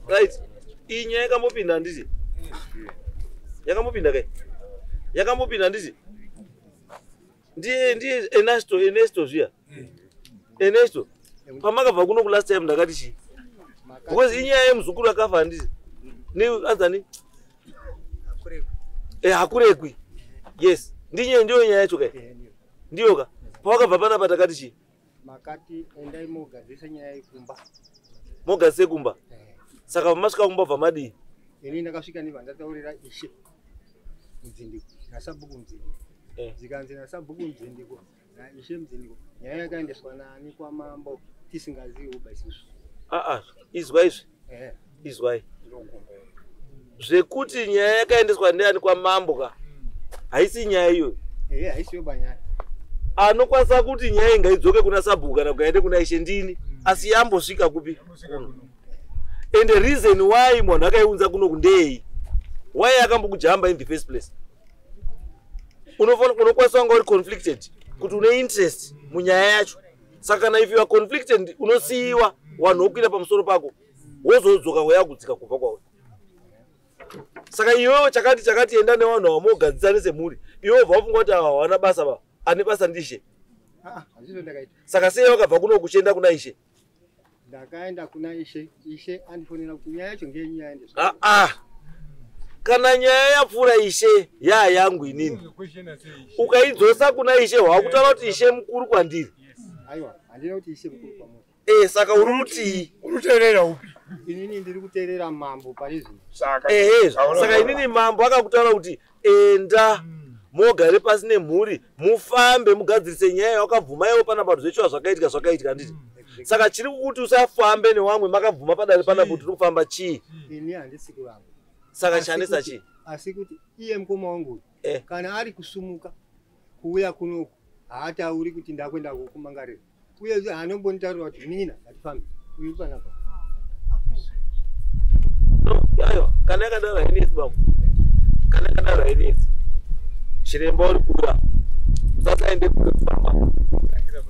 Right. Inya yakambopinda ndisi. Yakambopinda kai. Yakambopinda ndisi. Ndiye Ernesto zviya. Ernesto. Pamakabva kuno last time ndakati chi. Because inyaya yemuzukuru akafa ndisi. Ni azani. Hakurekwi. Yes. Ndiye ndio nyaya yacho kai. Ndiyo ka. Pawakabva pana patakati chi. Makati endai mogadzisa nyaya yekumba. Mogadzise kumba. Saka masvika kumba bva madii. Ini ndakasvika ndibva ndataurira Ishe mudzindiko nasabhuku mudzindiko. Zikanzi nasabhuku mudzindiko naIshe mudzindiko. Nyaya yakaendeswa nani kwaMambo tisingazivi baisusu. Izwa izvi. Izwai. Zvekuti nyaya yakaendeswa ndiani kwaMambo ka. Haisi nyaya iyo. Haisiyo banyaya. Anokwanisa kuti nyaya ngaidzoke kuna sabhuku kana kuende kuna Ishe ndini. Asi yambosvika kupi? And the reason why munhu akaiunza kuno kundei. Why akambokujamba in the first place? Unokwanisa wanga uri conflicted. Kuti une interest munyaya yacho. Saka kana if you are conflicted unosiiwa wanhu wokuita pamusoro pako. Wozodzoka weya kudzika kubva kwawe. Saka iwewe chakati enda nevanhu vamogadzisane semhuri. Iwewe vafunga kuti hawana basa ba. Ane basa ndishe. Hazvizo ndakaita. Saka sei wakabva kuno kuchienda kuna Ishe? Ndakaenda kuna Ishe andifonera kuti nyaya yacho ngenyaya yende. Kana nyaya yapfuura Ishe yangu inini. Ukaidzosa kuna Ishe wakutaura kuti Ishe mukuru kwandiri. Aiwa, handina kuti Ishe mukuru kwamuri. Saka uruti uruteerera upi? Inini ndiri kuteerera Mambo pari zvino. Saka inini Mambo akakutaura kuti enda mogare pasi nemhuri mufambe mugadzirise nyaya wakabvuma iwo pana vanhu zvechwa zvakaitika nditi. Saka chiri kuti usafambe newamwe makabvuma padare pana kuti urikufamba chii? Ini handisi kuramba. Saka chanesa chii? Asi kuti iye mukoma wangu kana ari kusumuka kuuya kunoku haatauri kuti ndakwenda kumangarira. Uye hanombonitaurira kuti nina ngatifambe. Uyu panapa. Aiwa, kana yakadaro hainetsi bamwe. Kana yakadaro hainetsi. Chiremba uri kuda. Usasaende kure kufamba.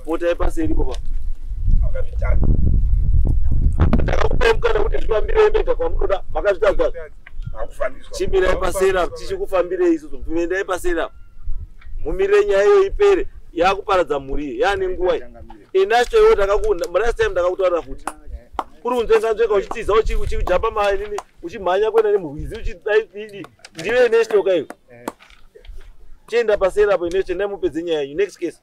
Pota ipaseri baba. Ndakakupai mukana kuti tifambire mega kwamunoda makazvitadza. Chimirai pasera tichikufambirei isusu mpimendai pasera. Mumirire nyaya iyo ipere yakuparadza mhuri yaane nguva. Inacho iwo ndakakunda last time ndakakutaurira futi. Uri unzenga uchitiza uchijamba manini uchimhanya kwenda nemurwizi uchidai ndiwe neshtoka iyo. Chienda pasera apo inoche ndamupedze nyaya yenyu. Next case.